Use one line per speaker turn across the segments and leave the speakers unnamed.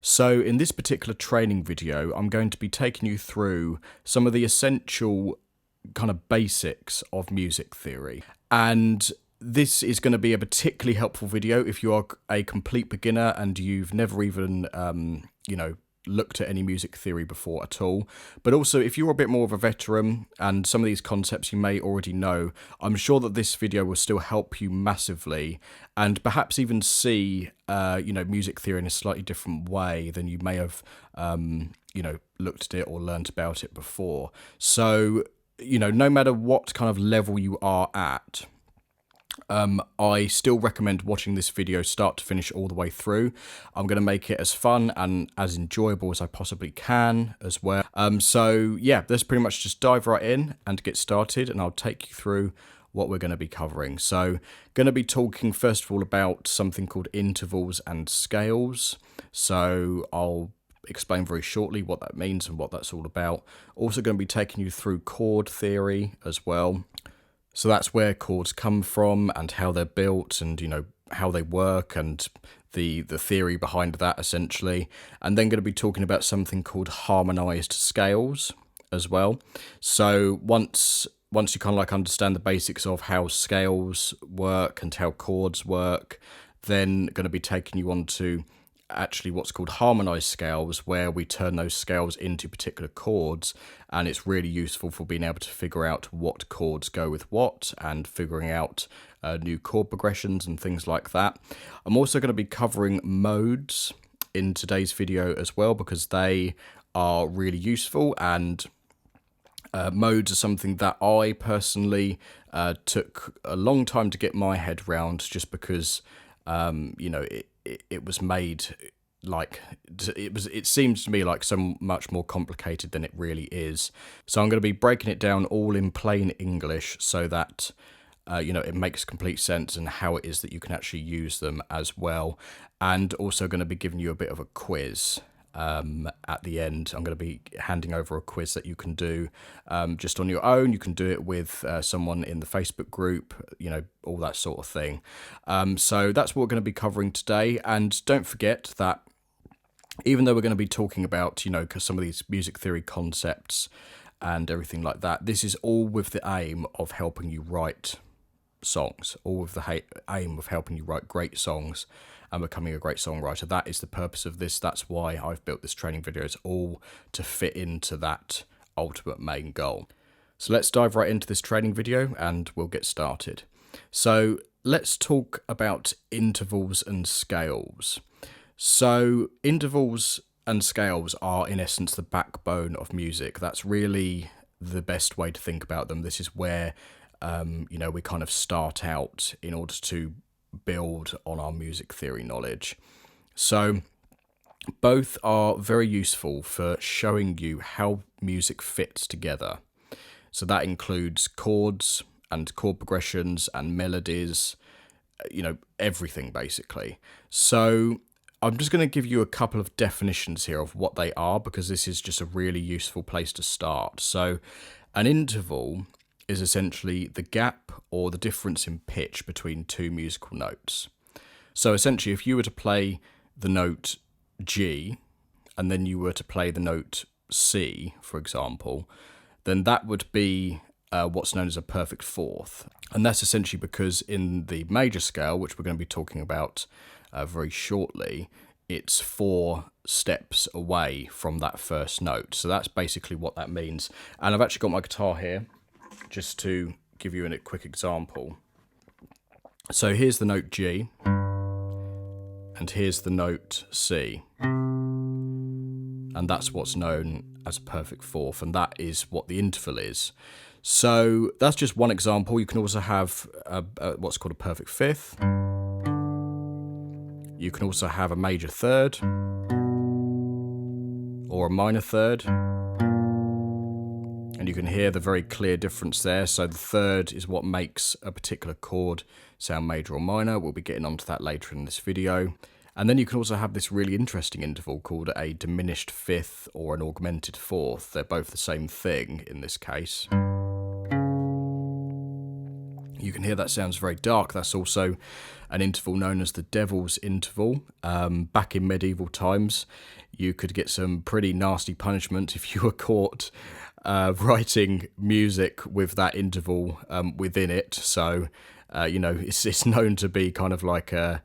So in this particular training video, I'm going to be taking you through some of the essential kind of basics of music theory. And this is going to be a particularly helpful video if you are a complete beginner and you've never even, looked at any music theory before at all. But also, if you're a bit more of a veteran and some of these concepts you may already know, I'm sure that this video will still help you massively and perhaps even see, music theory in a slightly different way than you may have, looked at it or learnt about it before. So, no matter what kind of level you are at, I still recommend watching this video start to finish all the way through. I'm going to make it as fun and as enjoyable as I possibly can as well. Let's pretty much just dive right in and get started, and I'll take you through what we're going to be covering. So, going to be talking first of all about something called intervals and scales. So, I'll explain very shortly what that means and what that's all about. Also going to be taking you through chord theory as well. So that's where chords come from and how they're built and, how they work and the theory behind that essentially. And then going to be talking about something called harmonised scales as well. So once you kind of like understand the basics of how scales work and how chords work, then going to be taking you on to actually what's called harmonised scales, where we turn those scales into particular chords, and it's really useful for being able to figure out what chords go with what and figuring out new chord progressions and things like that. I'm also going to be covering modes in today's video as well, because they are really useful, and modes are something that I personally took a long time to get my head round, just because it was made like it seems to me like so much more complicated than it really is. So I'm going to be breaking it down all in plain English so that it makes complete sense and how it is that you can actually use them as well. And also going to be giving you a bit of a quiz at the end. I'm going to be handing over a quiz that you can do just on your own. You can do it with someone in the Facebook group, all that sort of thing. So that's what we're going to be covering today. And don't forget that even though we're going to be talking about, some of these music theory concepts and everything like that, this is all with the aim of helping you write songs, all with the aim of helping you write great songs and becoming a great songwriter. That is the purpose of this. That's why I've built this training video. It's all to fit into that ultimate main goal. So let's dive right into this training video and we'll get started. So let's talk about intervals and scales. So intervals and scales are in essence the backbone of music. That's really the best way to think about them. This is where we kind of start out in order to build on our music theory knowledge. So both are very useful for showing you how music fits together. So that includes chords and chord progressions and melodies, everything basically. So I'm just going to give you a couple of definitions here of what they are, because this is just a really useful place to start. So an interval is essentially the gap or the difference in pitch between two musical notes. So essentially, if you were to play the note G and then you were to play the note C, for example, then that would be what's known as a perfect fourth. And that's essentially because in the major scale, which we're going to be talking about very shortly, it's 4 steps away from that first note. So that's basically what that means. And I've actually got my guitar here just to give you a quick example. So here's the note G, and here's the note C. And that's what's known as a perfect fourth, and that is what the interval is. So that's just one example. You can also have what's called a perfect fifth. You can also have a major third or a minor third. And you can hear the very clear difference there. So the third is what makes a particular chord sound major or minor. We'll be getting onto that later in this video. And then you can also have this really interesting interval called a diminished fifth or an augmented fourth. They're both the same thing in this case. You can hear that sounds very dark. That's also an interval known as the devil's interval. Back in medieval times, you could get some pretty nasty punishment if you were caught writing music with that interval within it. So, it's known to be kind of like a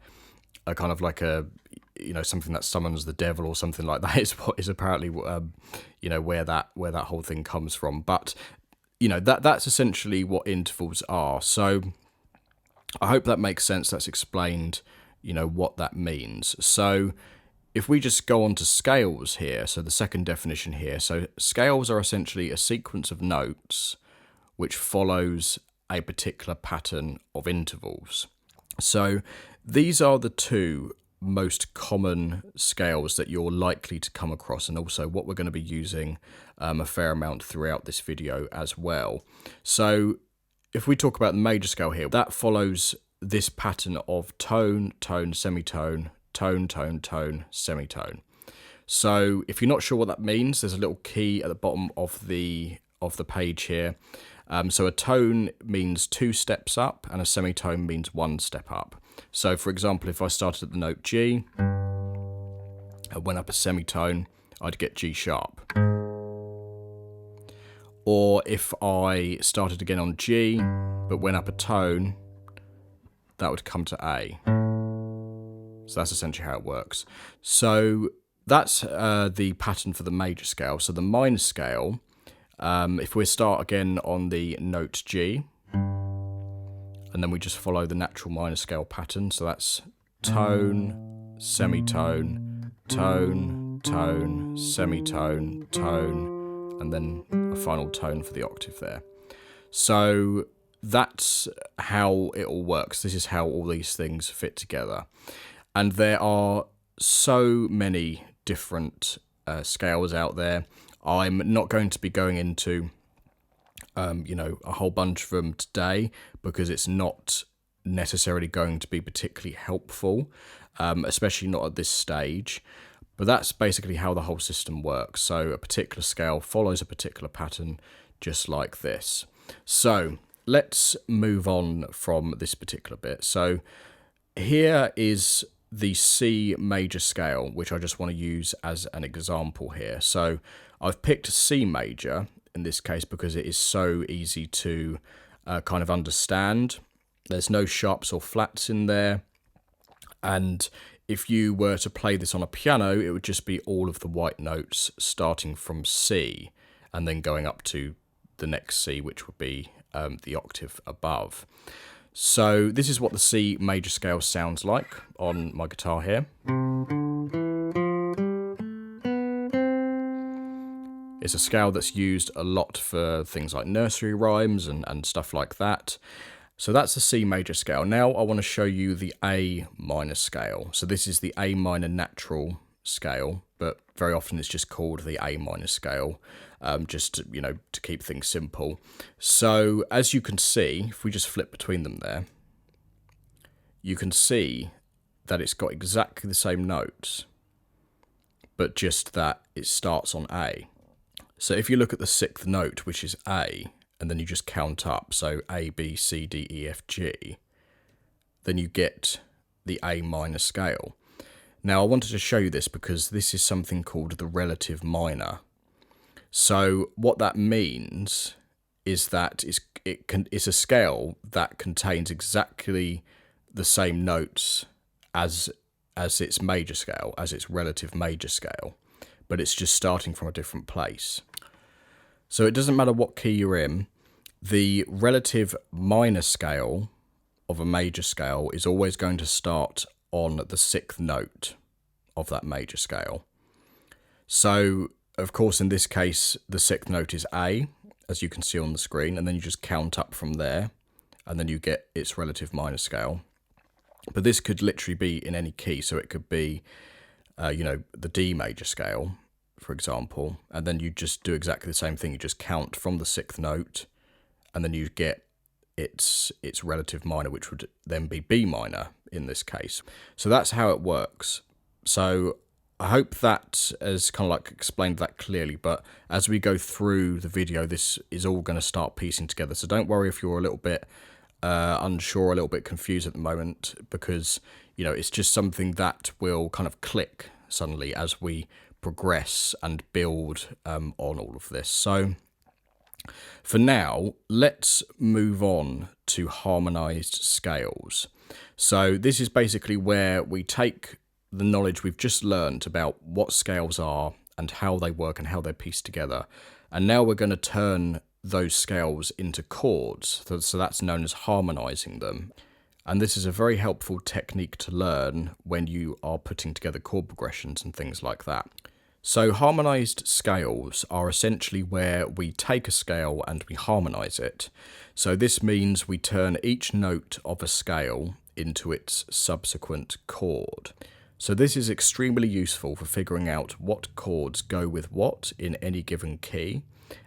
something that summons the devil or something like that. Is what is apparently where that whole thing comes from. But that's essentially what intervals are. So I hope that makes sense. That's explained what that means. So if we just go on to scales here, so the second definition here, so scales are essentially a sequence of notes which follows a particular pattern of intervals. So these are the two most common scales that you're likely to come across, and also what we're going to be using a fair amount throughout this video as well. So if we talk about the major scale here, that follows this pattern of tone, tone, semitone, tone, tone, tone, semitone. So if you're not sure what that means, there's a little key at the bottom of the page here. So a tone means 2 steps up and a semitone means 1 step up. So for example, if I started at the note G and went up a semitone, I'd get G sharp. Or if I started again on G but went up a tone, that would come to A. So that's essentially how it works. So that's the pattern for the major scale. So the minor scale, if we start again on the note G, and then we just follow the natural minor scale pattern. So that's tone, semitone, tone, tone, semitone, tone, and then a final tone for the octave there. So that's how it all works. This is how all these things fit together. And there are so many different scales out there. I'm not going to be going into a whole bunch of them today because it's not necessarily going to be particularly helpful, especially not at this stage. But that's basically how the whole system works. So a particular scale follows a particular pattern just like this. So let's move on from this particular bit. So here is the C major scale, which I just want to use as an example here. So I've picked C major in this case because it is so easy to kind of understand. There's no sharps or flats in there. And if you were to play this on a piano, it would just be all of the white notes starting from C and then going up to the next C, which would be the octave above. So this is what the C major scale sounds like on my guitar here. It's a scale that's used a lot for things like nursery rhymes and stuff like that. So that's the C major scale. Now I want to show you the A minor scale. So this is the A minor natural scale, but very often it's just called the A minor scale, just to keep things simple. So as you can see, if we just flip between them there, you can see that it's got exactly the same notes, but just that it starts on A. So if you look at the 6th note, which is A, and then you just count up, so A, B, C, D, E, F, G, then you get the A minor scale. Now I wanted to show you this because this is something called the relative minor. So what that means is that it's a scale that contains exactly the same notes as its major scale, as its relative major scale, but it's just starting from a different place. So it doesn't matter what key you're in, the relative minor scale of a major scale is always going to start on the 6th note of that major scale. So, of course, in this case, the 6th note is A, as you can see on the screen, and then you just count up from there, and then you get its relative minor scale. But this could literally be in any key, so it could be, the D major scale, for example, and then you just do exactly the same thing. You just count from the 6th note, and then you get its relative minor, which would then be B minor in this case. So that's how it works. So I hope that has kind of like explained that clearly, but as we go through the video, this is all going to start piecing together. So don't worry if you're a little bit unsure, a little bit confused at the moment, because, you know, it's just something that will kind of click suddenly as we progress and build on all of this. So for now, let's move on to harmonized scales. So this is basically where we take the knowledge we've just learned about what scales are and how they work and how they're pieced together. And now we're going to turn those scales into chords. So that's known as harmonizing them. And this is a very helpful technique to learn when you are putting together chord progressions and things like that. So harmonized scales are essentially where we take a scale and we harmonize it. So this means we turn each note of a scale into its subsequent chord. So this is extremely useful for figuring out what chords go with what in any given key,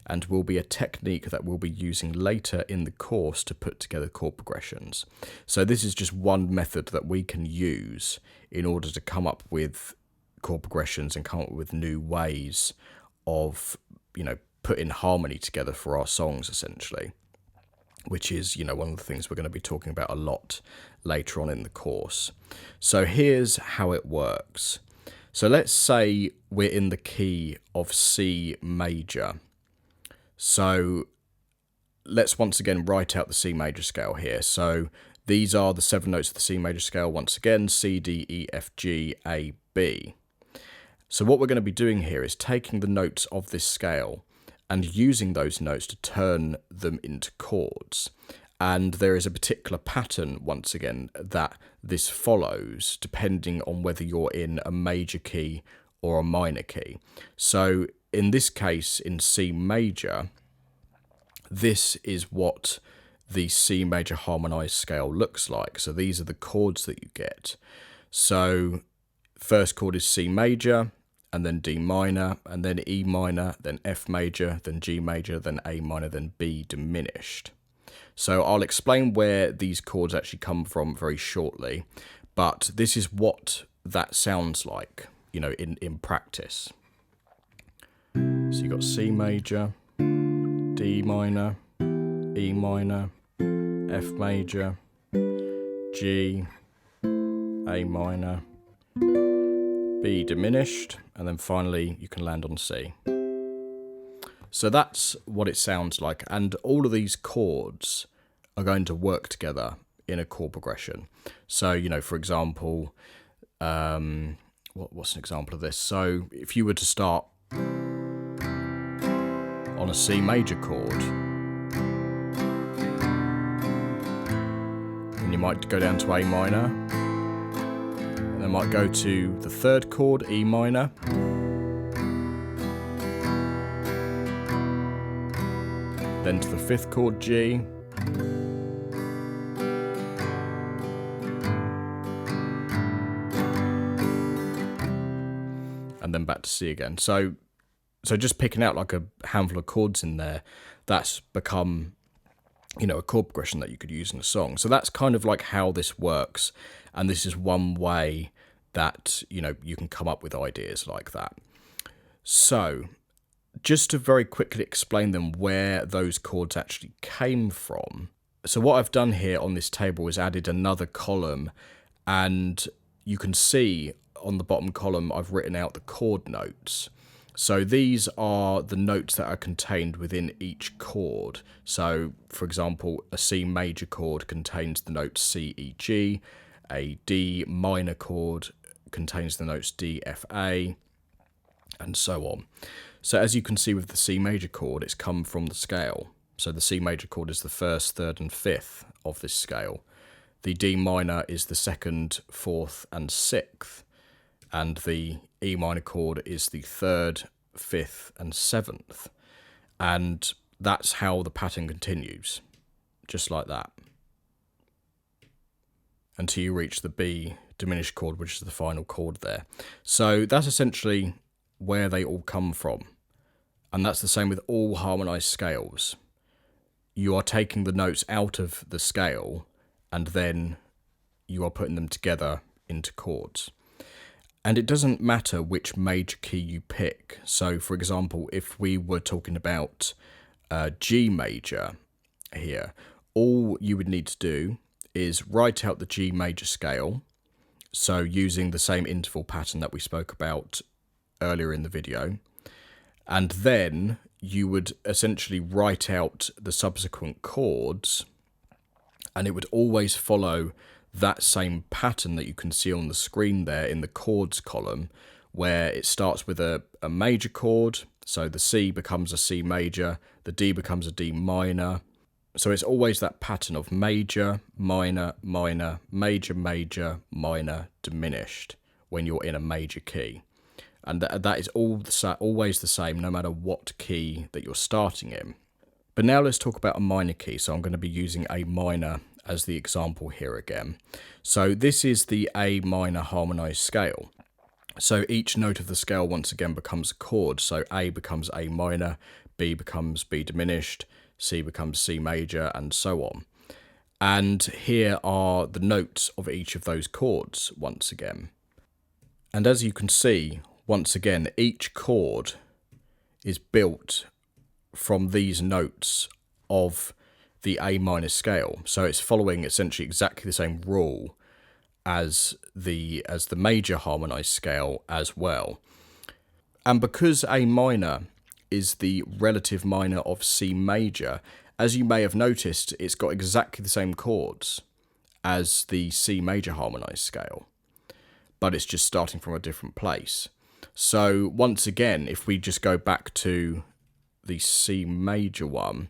and will be a technique that we'll be using later in the course to put together chord progressions. So this is just one method that we can use in order to come up with chord progressions and come up with new ways of, you know, putting harmony together for our songs, essentially, which is, you know, one of the things we're going to be talking about a lot later on in the course. So here's how it works. So let's say we're in the key of C major. So let's once again write out the C major scale here. So these are the 7 notes of the C major scale once again: C, D, E, F, G, A, B. So what we're going to be doing here is taking the notes of this scale and using those notes to turn them into chords. And there is a particular pattern, once again, that this follows depending on whether you're in a major key or a minor key. So in this case, in C major, this is what the C major harmonized scale looks like. So these are the chords that you get. So first chord is C major, and then D minor, and then E minor, then F major, then G major, then A minor, then B diminished. So I'll explain where these chords actually come from very shortly, but this is what that sounds like, you know, in practice. So you've got C major, D minor, E minor, F major, G, A minor, B diminished, and then finally you can land on C. So that's what it sounds like, and all of these chords are going to work together in a chord progression. So, you know, for example, what's an example of this? So if you were to start on a C major chord, then you might go down to A minor, and then might go to the 3rd chord, E minor, then to the 5th chord, G, and then back to C again. So just picking out like a handful of chords in there, that's become, you know, a chord progression that you could use in a song. So that's kind of like how this works, and this is one way that, you know, you can come up with ideas like that. So just to very quickly explain them where those chords actually came from. So what I've done here on this table is added another column, and you can see on the bottom column I've written out the chord notes. So these are the notes that are contained within each chord. So, for example, a C major chord contains the notes C, E, G. A D minor chord contains the notes D, F, A, and so on. So as you can see with the C major chord, it's come from the scale. So the C major chord is the 1st, 3rd, and 5th of this scale. The D minor is the 2nd, 4th, and 6th. And the E minor chord is the 3rd, 5th, and 7th. And that's how the pattern continues, just like that, until you reach the B diminished chord, which is the final chord there. So that's essentially where they all come from. And that's the same with all harmonized scales. You are taking the notes out of the scale, and then you are putting them together into chords. And it doesn't matter which major key you pick. So, for example, if we were talking about G major here, all you would need to do is write out the G major scale, so using the same interval pattern that we spoke about earlier in the video, and then you would essentially write out the subsequent chords, and it would always follow that same pattern that you can see on the screen there in the chords column, where it starts with a major chord, so the C becomes a C major, the D becomes a D minor. So it's always that pattern of major, minor, minor, major, major, minor, diminished when you're in a major key. And that is always the same no matter what key that you're starting in. But now let's talk about a minor key. So I'm going to be using A minor as the example here again. So this is the A minor harmonized scale. So each note of the scale once again becomes a chord. So A becomes A minor, B becomes B diminished, C becomes C major, and so on. And here are the notes of each of those chords once again. And as you can see, once again, each chord is built from these notes of the A minor scale. So it's following essentially exactly the same rule as the major harmonized scale as well. And because A minor is the relative minor of C major, as you may have noticed, it's got exactly the same chords as the C major harmonized scale, but it's just starting from a different place. So once again, if we just go back to the C major one,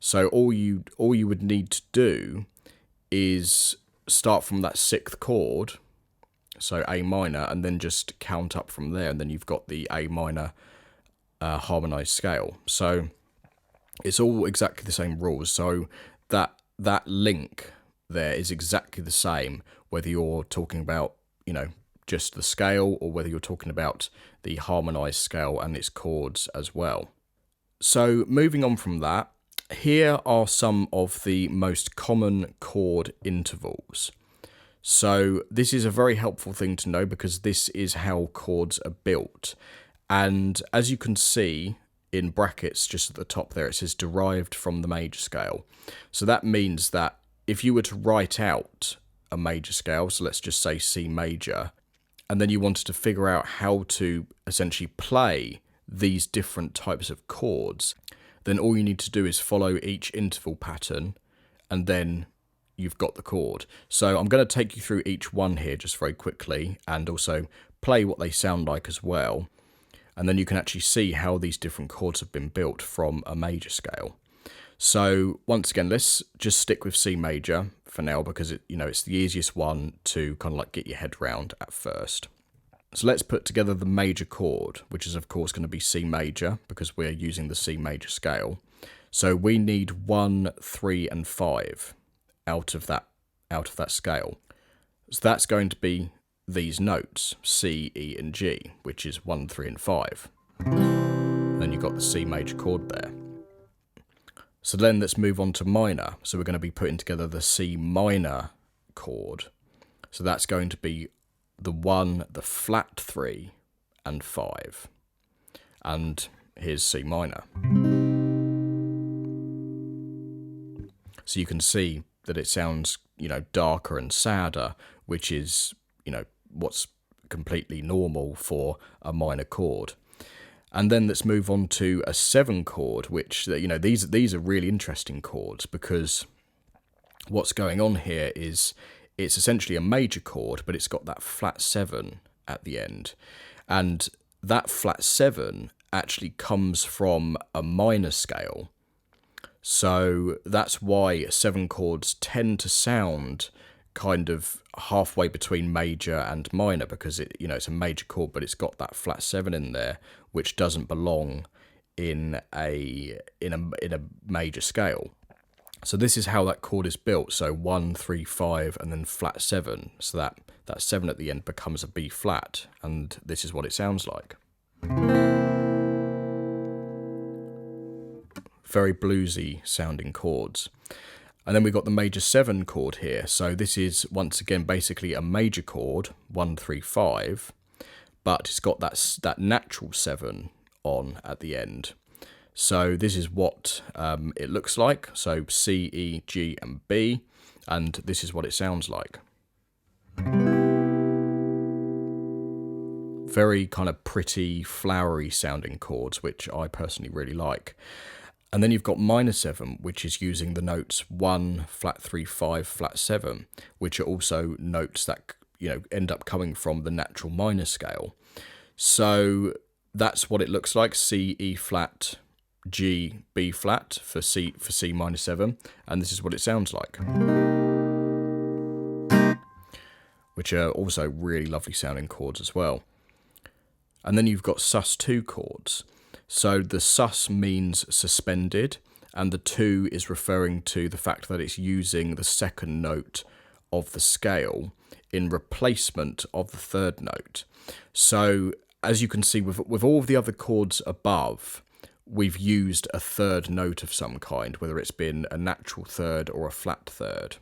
so all you would need to do is start from that sixth chord, so A minor, and then just count up from there, and then you've got the A minor harmonized scale. So it's all exactly the same rules. So that link there is exactly the same whether you're talking about, just the scale, or whether you're talking about the harmonized scale and its chords as well. So moving on from that, here are some of the most common chord intervals. So this is a very helpful thing to know because this is how chords are built. And as you can see in brackets just at the top there, it says derived from the major scale. So that means that if you were to write out a major scale, so let's just say C major, and then you wanted to figure out how to essentially play these different types of chords, then all you need to do is follow each interval pattern, and then you've got the chord. So I'm going to take you through each one here just very quickly, and also play what they sound like as well. And then you can actually see how these different chords have been built from a major scale. So once again, let's just stick with C major for now because it's the easiest one to kind of like get your head round at first. So let's put together the major chord, which is of course going to be C major because we're using the C major scale. So we need 1, 3, and 5 out of that scale. So that's going to be these notes, C, E, and G, which is 1, 3, and 5. Then you've got the C major chord there. So then let's move on to minor. So we're going to be putting together the C minor chord. So that's going to be the 1, the flat 3, and 5. And here's C minor. So you can see that it sounds, darker and sadder, which is, what's completely normal for a minor chord. And then let's move on to a 7 chord, which, these are really interesting chords because what's going on here is it's essentially a major chord, but it's got that flat 7 at the end. And that flat 7 actually comes from a minor scale. So that's why 7 chords tend to sound kind of halfway between major and minor because it's a major chord, but it's got that flat 7 in there, which doesn't belong in a major scale. So this is how that chord is built. So 1, 3, 5, and then flat 7. So that 7 at the end becomes a B flat, and this is what it sounds like. Very bluesy sounding chords. And then we've got the major 7 chord here. So this is once again basically a major chord, 1, 3, 5, but it's got that natural 7 on at the end. So this is what it looks like. So C, E, G and B, and this is what it sounds like. Very kind of pretty, flowery sounding chords, which I personally really like. And then you've got minor 7, which is using the notes 1, flat 3, 5, flat 7, which are also notes that, you know, end up coming from the natural minor scale. So that's what it looks like: C, E flat, G, B flat for C minor 7, and this is what it sounds like, which are also really lovely sounding chords as well. And then you've got sus2 chords. So the sus means suspended, and the 2 is referring to the fact that it's using the second note of the scale in replacement of the third note. So as you can see, with all of the other chords above, we've used a third note of some kind, whether it's been a natural third or a flat third.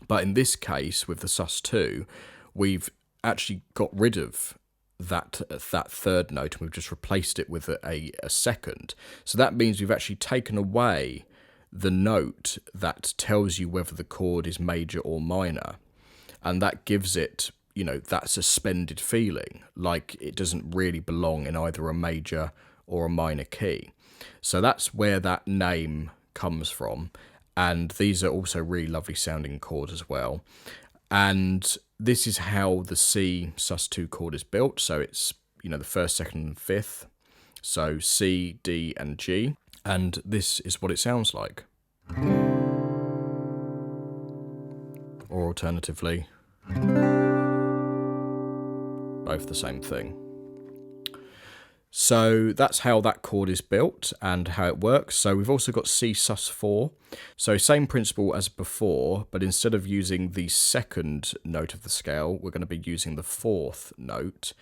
But in this case, with the sus2, we've actually got rid of that third note, and we've just replaced it with a second. So that means we've actually taken away the note that tells you whether the chord is major or minor, and that gives it, you know, that suspended feeling, like it doesn't really belong in either a major or a minor key. So that's where that name comes from, and these are also really lovely sounding chords as well. And this is how the C sus2 chord is built. So it's, you know, the first, second and fifth. So C, D and G. And this is what it sounds like. Or alternatively, both the same thing. So that's how that chord is built and how it works. So we've also got C sus4. So same principle as before, but instead of using the second note of the scale, we're going to be using the fourth note,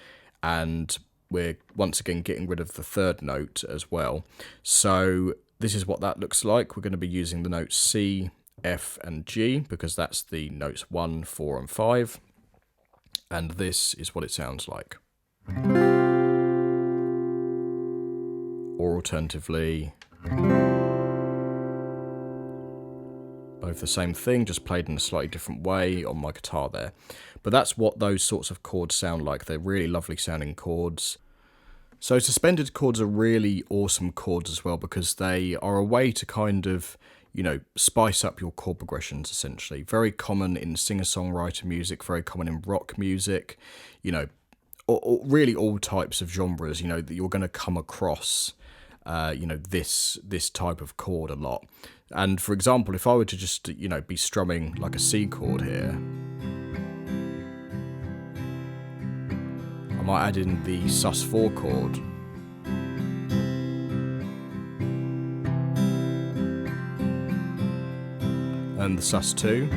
and we're once again getting rid of the third note as well. So this is what that looks like. We're going to be using the notes C, F and G, because that's the notes 1, 4 and 5. And this is what it sounds like. Or alternatively, both the same thing, just played in a slightly different way on my guitar there. But that's what those sorts of chords sound like. They're really lovely sounding chords. So suspended chords are really awesome chords as well, because they are a way to kind of, you know, spice up your chord progressions, essentially. Very common in singer-songwriter music, very common in rock music, you know, or really all types of genres, you know, that you're going to come across, you know, this type of chord a lot. And for example, if I were to just, you know, be strumming like a C chord here, I might add in the sus4 chord. And the sus2.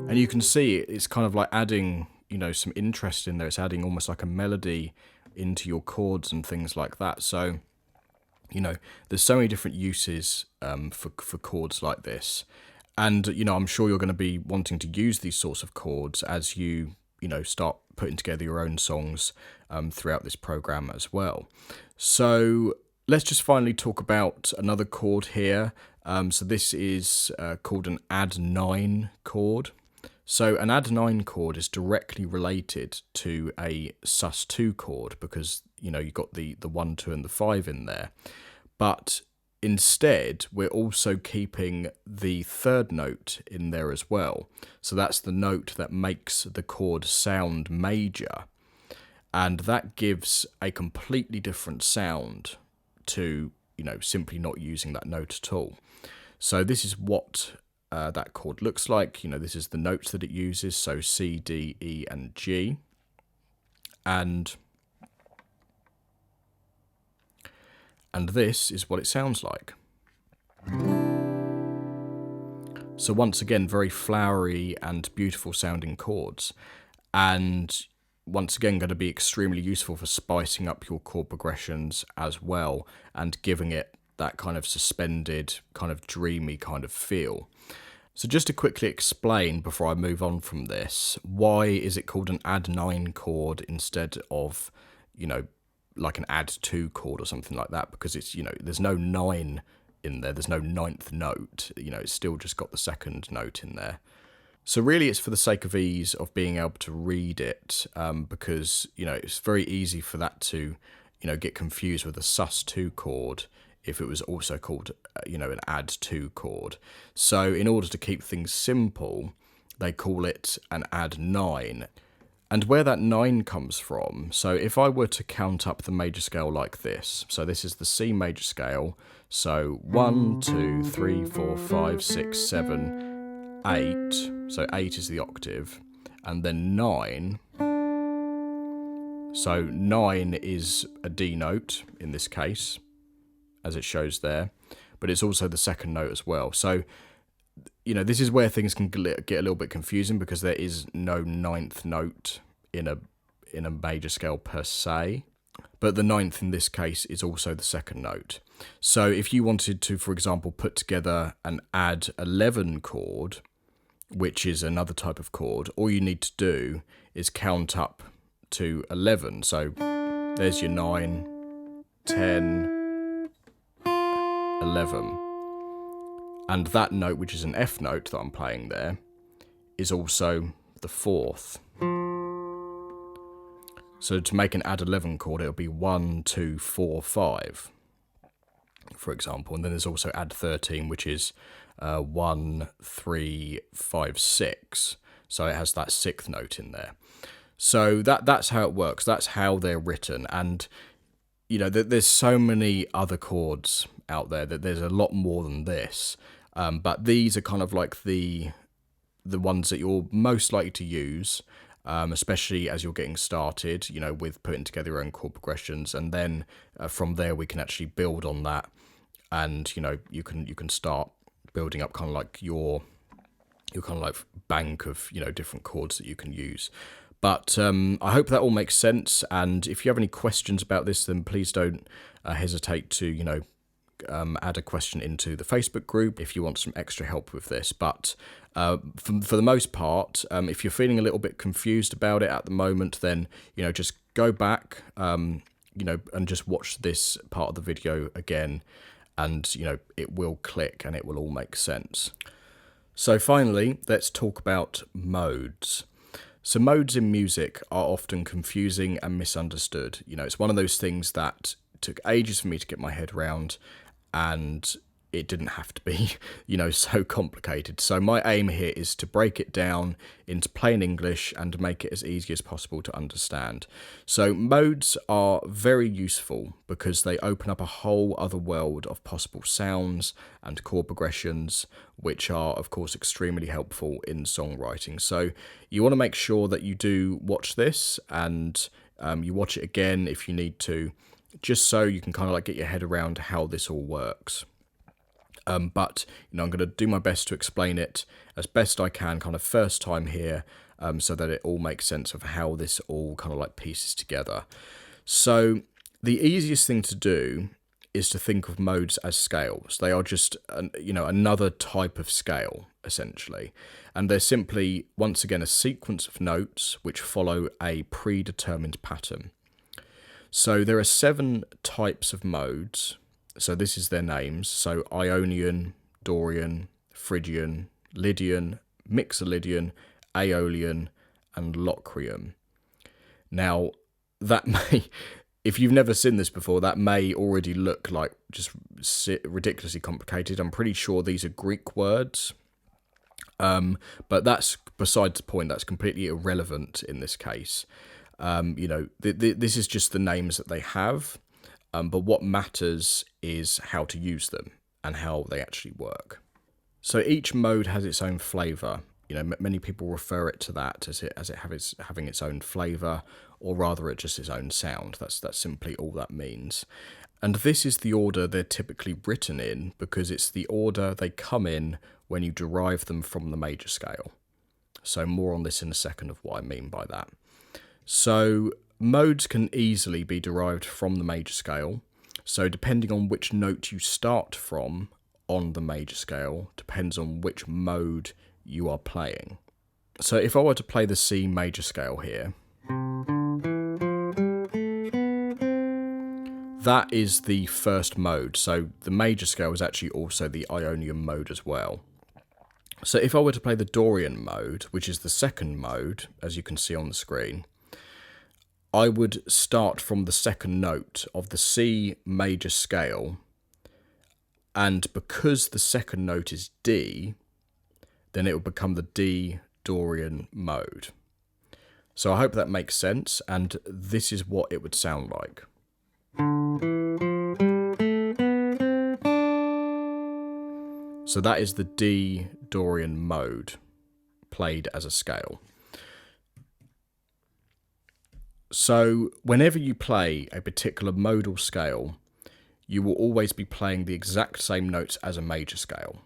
And you can see it's kind of like adding, you know, some interest in there. It's adding almost like a melody into your chords and things like that. So, you know, there's so many different uses for chords like this. And, you know, I'm sure you're going to be wanting to use these sorts of chords as you know, start putting together your own songs throughout this program as well. So let's just finally talk about another chord here. So this is called an add 9 chord. So an add 9 chord is directly related to a sus2 chord because, you know, you've got the 1, 2 and the 5 in there. But instead, we're also keeping the third note in there as well. So that's the note that makes the chord sound major. And that gives a completely different sound to, you know, simply not using that note at all. So this is what that chord looks like. You know, this is the notes that it uses, so C, D, E and G. And this is what it sounds like. So once again, very flowery and beautiful sounding chords. And once again, going to be extremely useful for spicing up your chord progressions as well and giving it that kind of suspended, kind of dreamy kind of feel. So just to quickly explain before I move on from this, why is it called an add 9 chord instead of, like an add 2 chord or something like that? Because it's, there's no 9 in there, there's no ninth note, it's still just got the second note in there. So really it's for the sake of ease of being able to read it, because, it's very easy for that to, get confused with a sus2 chord if it was also called, an add 2 chord. So in order to keep things simple, they call it an add 9. And where that 9 comes from, so if I were to count up the major scale like this, so this is the C major scale, so 1, 2, 3, 4, 5, 6, 7, 8, so 8 is the octave, and then 9, so 9 is a D note in this case, as it shows there, but it's also the second note as well. So, this is where things can get a little bit confusing because there is no ninth note in a major scale per se, but the ninth in this case is also the second note. So if you wanted to, for example, put together an add 11 chord, which is another type of chord, all you need to do is count up to 11. So there's your 9, 10, 11, and that note, which is an F note that I'm playing there, is also the fourth. So to make an add 11 chord, it'll be 1, 2, 4, 5, for example, and then there's also add 13, which is 1, 3, 5, 6, so it has that sixth note in there. So that's how it works, that's how they're written, and there's so many other chords out there that there's a lot more than this, but these are kind of like the ones that you're most likely to use, especially as you're getting started, with putting together your own chord progressions, and then from there we can actually build on that, and you can start building up kind of like your kind of like bank of different chords that you can use. But I hope that all makes sense, and if you have any questions about this, then please don't hesitate to, add a question into the Facebook group if you want some extra help with this. But for the most part, if you're feeling a little bit confused about it at the moment, then, just go back, and just watch this part of the video again, and, it will click and it will all make sense. So finally, let's talk about modes. So modes in music are often confusing and misunderstood. It's one of those things that took ages for me to get my head around, and it didn't have to be, so complicated. So my aim here is to break it down into plain English and make it as easy as possible to understand. So modes are very useful because they open up a whole other world of possible sounds and chord progressions, which are, of course, extremely helpful in songwriting. So you want to make sure that you do watch this, and you watch it again if you need to, just so you can kind of like get your head around how this all works. But I'm going to do my best to explain it as best I can kind of first time here, so that it all makes sense of how this all kind of like pieces together. So the easiest thing to do is to think of modes as scales. They are just another type of scale, essentially, and they're simply, once again, a sequence of notes which follow a predetermined pattern. So there are 7 types of modes. So this is their names. So Ionian, Dorian, Phrygian, Lydian, Mixolydian, Aeolian, and Locrian. Now, that may, if you've never seen this before, that may already look like just ridiculously complicated. I'm pretty sure these are Greek words. But that's besides the point. That's completely irrelevant in this case. This is just the names that they have. But what matters is how to use them and how they actually work. So each mode has its own flavour. Many people refer it to that as it having its own flavour, or rather it just its own sound. That's simply all that means. And this is the order they're typically written in, because it's the order they come in when you derive them from the major scale. So more on this in a second of what I mean by that. So modes can easily be derived from the major scale. So depending on which note you start from on the major scale depends on which mode you are playing. So if I were to play the C major scale here, that is the first mode. So the major scale is actually also the Ionian mode as well. So if I were to play the Dorian mode, which is the second mode, as you can see on the screen, I would start from the second note of the C major scale, and because the second note is D, then it will become the D Dorian mode. So I hope that makes sense, and this is what it would sound like. So that is the D Dorian mode played as a scale. So whenever you play a particular modal scale, you will always be playing the exact same notes as a major scale.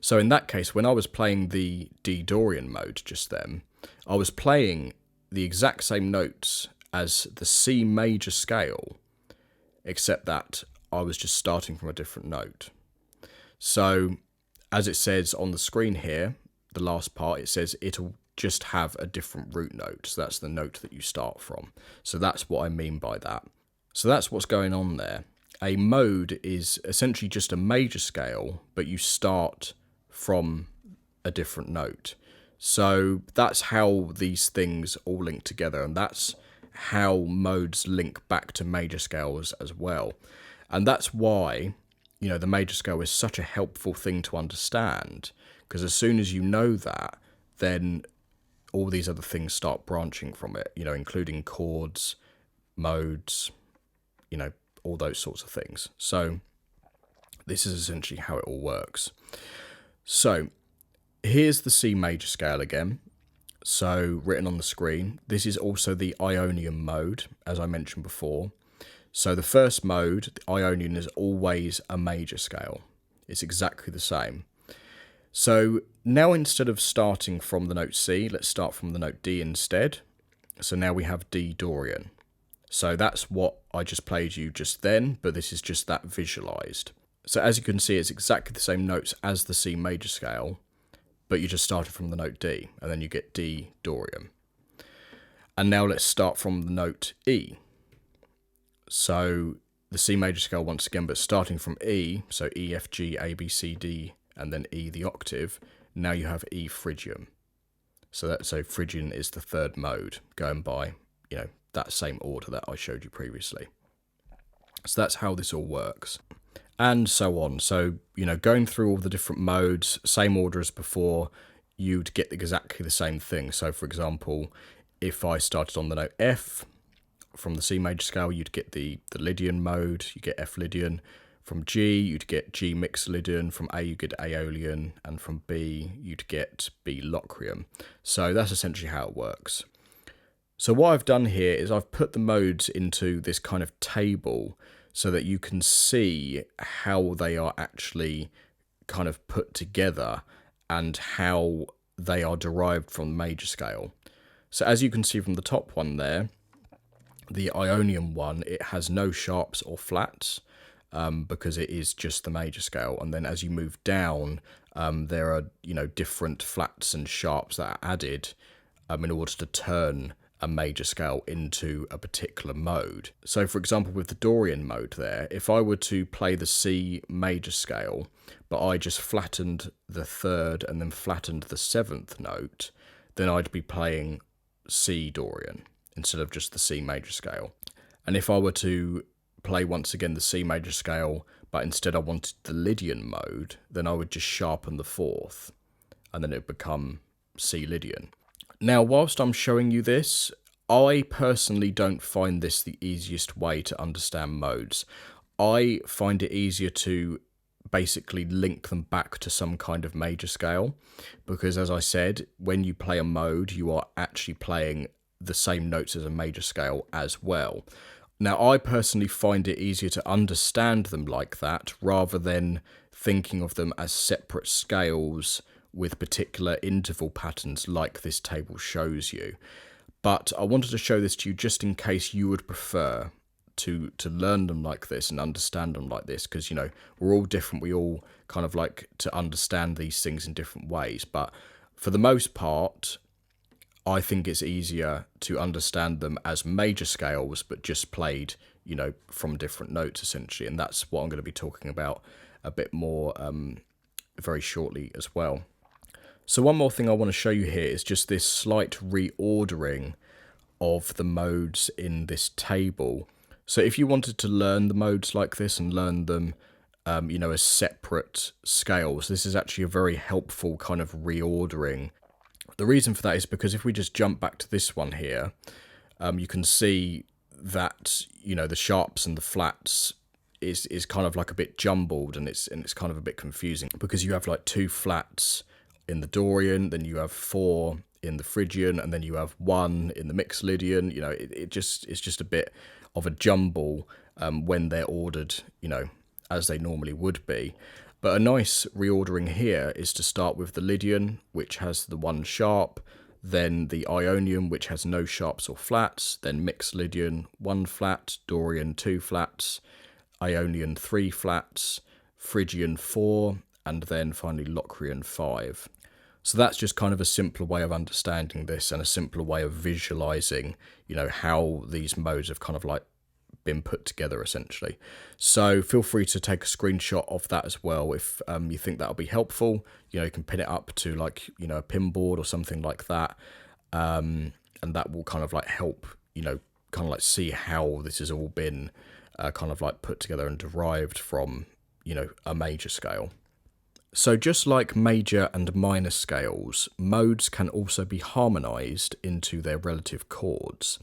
So in that case, when I was playing the D Dorian mode just then, I was playing the exact same notes as the C major scale, except that I was just starting from a different note. So as it says on the screen here, the last part, it says it'll just have a different root note. So that's the note that you start from. So that's what I mean by that. So that's what's going on there. A mode is essentially just a major scale, but you start from a different note. So that's how these things all link together, and that's how modes link back to major scales as well. And that's why, you know, the major scale is such a helpful thing to understand, because as soon as you know that, then all these other things start branching from it, you know, including chords, modes, you know, all those sorts of things. So this is essentially how it all works. So here's the C major scale again. So written on the screen, this is also the Ionian mode, as I mentioned before. So the first mode, the Ionian, is always a major scale. It's exactly the same. So now instead of starting from the note C, let's start from the note D instead. So now we have D Dorian. So that's what I just played you just then, but this is just that visualized. So as you can see, it's exactly the same notes as the C major scale, but you just started from the note D, and then you get D Dorian. And now let's start from the note E. So the C major scale once again, but starting from E, so E, F, G, A, B, C, D, and then E the octave, now you have E Phrygian. So Phrygian is the third mode, going by, you know, that same order that I showed you previously. So that's how this all works. And so on. So, you know, going through all the different modes, same order as before, you'd get exactly the same thing. So, for example, if I started on the note F from the C major scale, you'd get the Lydian mode, you get F Lydian. From G, you'd get G Mixolydian. From A, you get Aeolian. And from B, you'd get B Locrian. So that's essentially how it works. So what I've done here is I've put the modes into this kind of table so that you can see how they are actually kind of put together and how they are derived from the major scale. So as you can see from the top one there, the Ionian one, it has no sharps or flats because it is just the major scale. And then as you move down, there are, you know, different flats and sharps that are added in order to turn a major scale into a particular mode. So for example, with the Dorian mode there, if I were to play the C major scale, but I just flattened the third and then flattened the seventh note, then I'd be playing C Dorian instead of just the C major scale. And if I were to play once again the C major scale, but instead I wanted the Lydian mode, then I would just sharpen the fourth, and then it would become C Lydian. Now, whilst I'm showing you this, I personally don't find this the easiest way to understand modes. I find it easier to basically link them back to some kind of major scale, because as I said, when you play a mode, you are actually playing the same notes as a major scale as well. Now, I personally find it easier to understand them like that, rather than thinking of them as separate scales with particular interval patterns like this table shows you. But I wanted to show this to you just in case you would prefer to learn them like this and understand them like this, because, you know, we're all different. We all kind of like to understand these things in different ways. But for the most part, I think it's easier to understand them as major scales, but just played, you know, from different notes, essentially. And that's what I'm going to be talking about a bit more very shortly as well. So one more thing I want to show you here is just this slight reordering of the modes in this table. So if you wanted to learn the modes like this and learn them, you know, as separate scales, this is actually a very helpful kind of reordering. The reason for that is because if we just jump back to this one here, you can see that, you know, the sharps and the flats is kind of like a bit jumbled, and it's kind of a bit confusing because you have like 2 flats in the Dorian, then you have 4 in the Phrygian, and then you have 1 in the mixed Lydian. You know, it's just a bit of a jumble when they're ordered, you know, as they normally would be. But a nice reordering here is to start with the Lydian, which has the 1 sharp, then the Ionian, which has no sharps or flats, then mixed Lydian, 1 flat, Dorian, 2 flats, Ionian, 3 flats, Phrygian, 4, and then finally Locrian, 5. So that's just kind of a simpler way of understanding this and a simpler way of visualizing, you know, how these modes have kind of like been put together essentially. So feel free to take a screenshot of that as well if you think that'll be helpful. You know, you can pin it up to like, you know, a pin board or something like that, and that will kind of like help, you know, kind of like see how this has all been kind of like put together and derived from, you know, a major scale. So just like major and minor scales, modes can also be harmonized into their relative chords.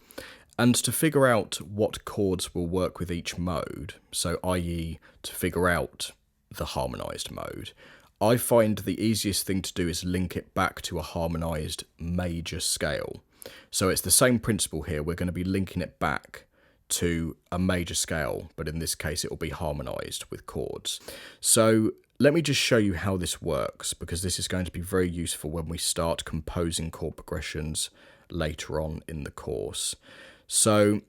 And to figure out what chords will work with each mode, so i.e. to figure out the harmonized mode, I find the easiest thing to do is link it back to a harmonized major scale. So it's the same principle here. We're going to be linking it back to a major scale, but in this case it will be harmonized with chords. So let me just show you how this works, because this is going to be very useful when we start composing chord progressions later on in the course. So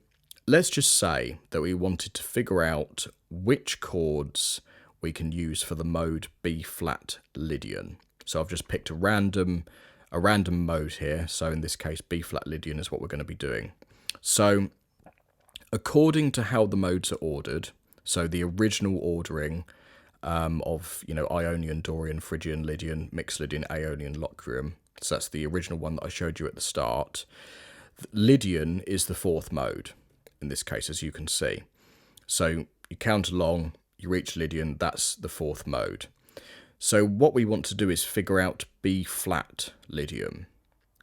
let's just say that we wanted to figure out which chords we can use for the mode B flat Lydian. So I've just picked a random mode here. So in this case, B flat Lydian is what we're going to be doing. So according to how the modes are ordered, so the original ordering of, you know, Ionian, Dorian, Phrygian, Lydian, mixed Lydian, Aeolian, Locrian. So that's the original one that I showed you at the start. Lydian is the 4th mode in this case, as you can see. So you count along, you reach Lydian, that's the 4th mode. So what we want to do is figure out B flat Lydian.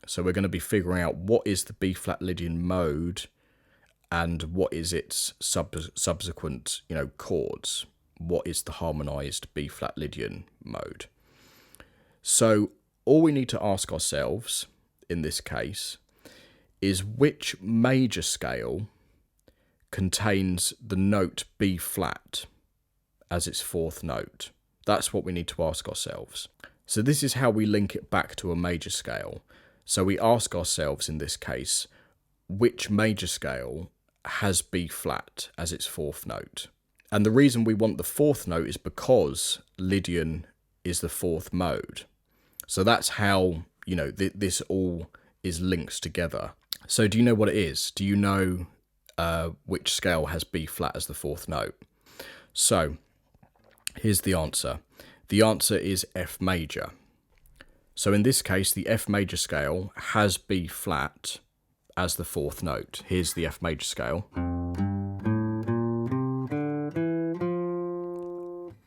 So we're going to be figuring out what is the B flat Lydian mode and what is its subsequent, you know, chords. What is the harmonized B flat Lydian mode? So all we need to ask ourselves in this case is which major scale contains the note B flat as its 4th note. That's what we need to ask ourselves. So this is how we link it back to a major scale. So we ask ourselves in this case, which major scale has B flat as its 4th note? And the reason we want the 4th note is because Lydian is the 4th mode. So that's how, you know, this all is linked together. So do you know what it is? Do you know which scale has B flat as the 4th note? So here's the answer. The answer is F major. So in this case, the F major scale has B flat as the 4th note. Here's the F major scale.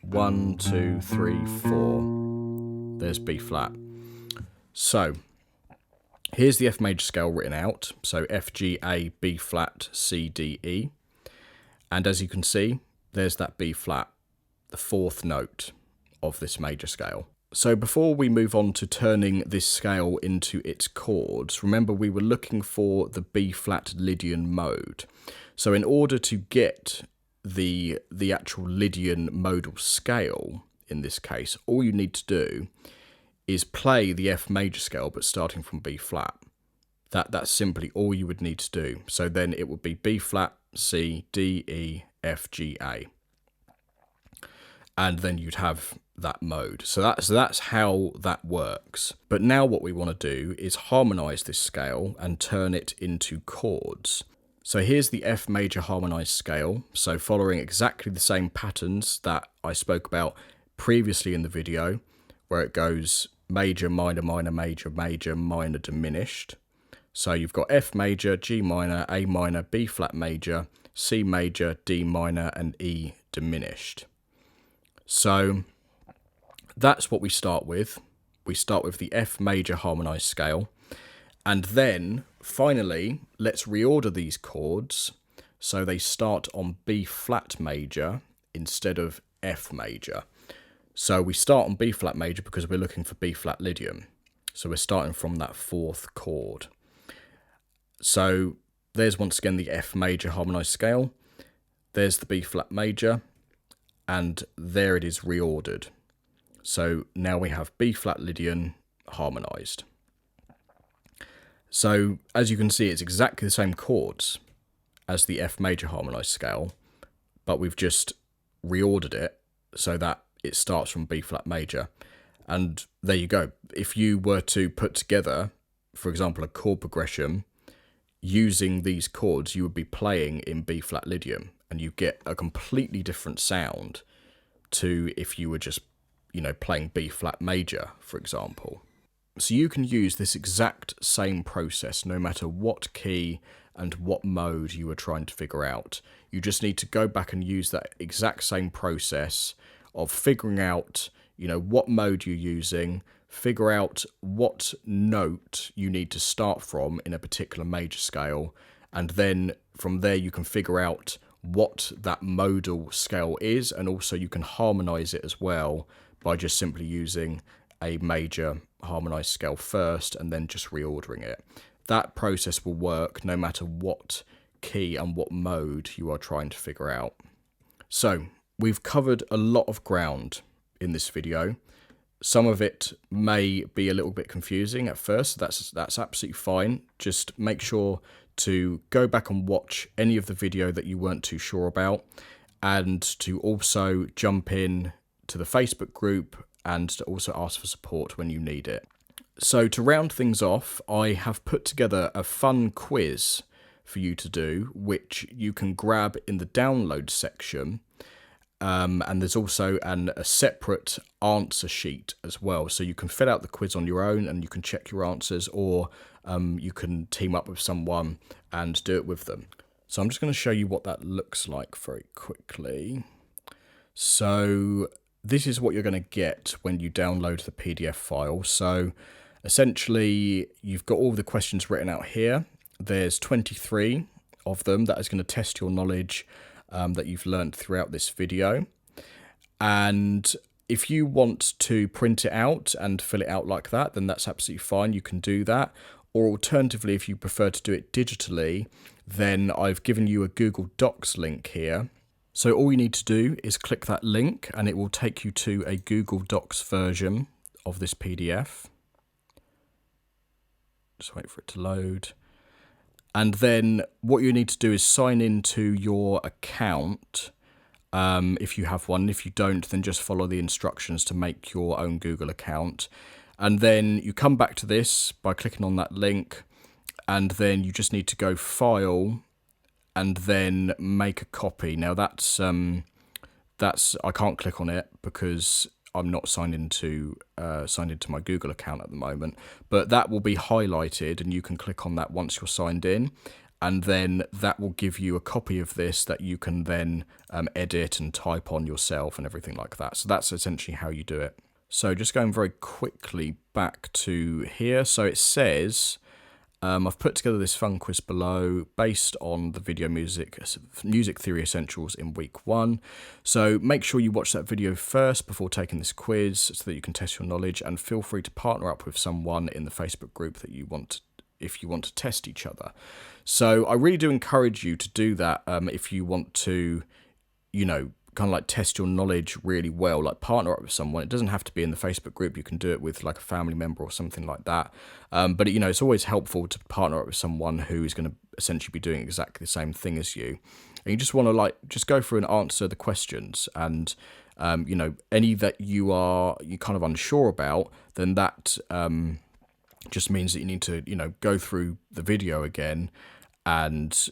1, 2, 3, 4. There's B flat. So here's the F major scale written out. So F, G, A, B flat, C, D, E. And as you can see, there's that B flat, the 4th note of this major scale. So before we move on to turning this scale into its chords, remember we were looking for the B flat Lydian mode. So in order to get the actual Lydian modal scale, in this case, all you need to do is play the F major scale, but starting from B flat. That's simply all you would need to do. So then it would be B flat, C, D, E, F, G, A. And then you'd have that mode. So that's how that works. But now what we want to do is harmonize this scale and turn it into chords. So here's the F major harmonized scale. So following exactly the same patterns that I spoke about previously in the video, where it goes major, minor, minor, major, major, minor, diminished. So you've got F major, G minor, A minor, B flat major, C major, D minor, and E diminished. So that's what we start with. We start with the F major harmonized scale. And then, finally, let's reorder these chords so they start on B flat major instead of F major. So we start on B flat major because we're looking for B flat Lydian. So we're starting from that fourth chord. So there's once again the F major harmonized scale. There's the B flat major. And there it is reordered. So now we have B flat Lydian harmonized. So as you can see, it's exactly the same chords as the F major harmonized scale, but we've just reordered it so that it starts from B flat major. And there you go. If you were to put together, for example, a chord progression using these chords, you would be playing in B flat Lydian, and you get a completely different sound to if you were just, playing B flat major, for example. So you can use this exact same process no matter what key and what mode you were trying to figure out. You just need to go back and use that exact same process of figuring out, what mode you're using, figure out what note you need to start from in a particular major scale, and then from there you can figure out what that modal scale is, and also you can harmonize it as well by just simply using a major harmonized scale first and then just reordering it. That process will work no matter what key and what mode you are trying to figure out. So we've covered a lot of ground in this video. Some of it may be a little bit confusing at first. That's absolutely fine. Just make sure to go back and watch any of the video that you weren't too sure about, and to also jump in to the Facebook group and to also ask for support when you need it. So to round things off, I have put together a fun quiz for you to do, which you can grab in the download section. And there's also a separate answer sheet as well. So you can fill out the quiz on your own and you can check your answers, or you can team up with someone and do it with them. So I'm just going to show you what that looks like very quickly. So this is what you're going to get when you download the PDF file. So essentially, you've got all the questions written out here. There's 23 of them that is going to test your knowledge that you've learned throughout this video. And if you want to print it out and fill it out like that, then that's absolutely fine. You can do that. Or alternatively, if you prefer to do it digitally, then I've given you a Google Docs link here. So all you need to do is click that link and it will take you to a Google Docs version of this PDF. Just wait for it to load. And then what you need to do is sign into your account if you have one. If you don't, then just follow the instructions to make your own Google account. And then you come back to this by clicking on that link, and then you just need to go File and then make a copy. Now that's I can't click on it because I'm not signed into my Google account at the moment, but that will be highlighted and you can click on that once you're signed in, and then that will give you a copy of this that you can then edit and type on yourself and everything like that. So that's essentially how you do it. So just going very quickly back to here. So it says, I've put together this fun quiz below based on the video music theory essentials in week 1. So make sure you watch that video first before taking this quiz so that you can test your knowledge, and feel free to partner up with someone in the Facebook group that you want if you want to test each other. So I really do encourage you to do that if you want to, kind of like test your knowledge really well, like partner up with someone. It doesn't have to be in the Facebook group. You can do it with like a family member or something like that. But it's always helpful to partner up with someone who is going to essentially be doing exactly the same thing as you. And you just want to just go through and answer the questions, and any that you're kind of unsure about, then that just means that you need to go through the video again, and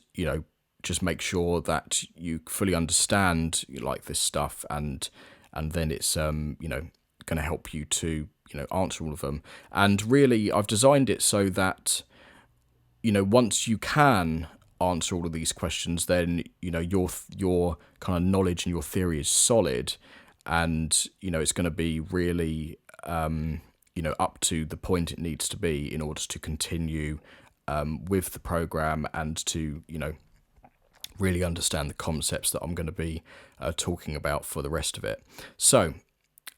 just make sure that you fully understand like this stuff, and then it's going to help you to answer all of them. And really, I've designed it so that once you can answer all of these questions, then your kind of knowledge and your theory is solid, and it's going to be really up to the point it needs to be in order to continue with the program, and to really understand the concepts that I'm going to be talking about for the rest of it. So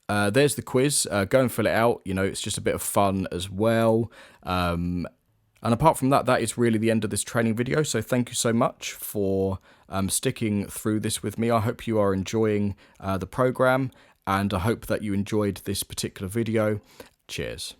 there's the quiz. Go and fill it out. It's just a bit of fun as well. And apart from that, that is really the end of this training video. So thank you so much for sticking through this with me. I hope you are enjoying the program, and I hope that you enjoyed this particular video. Cheers.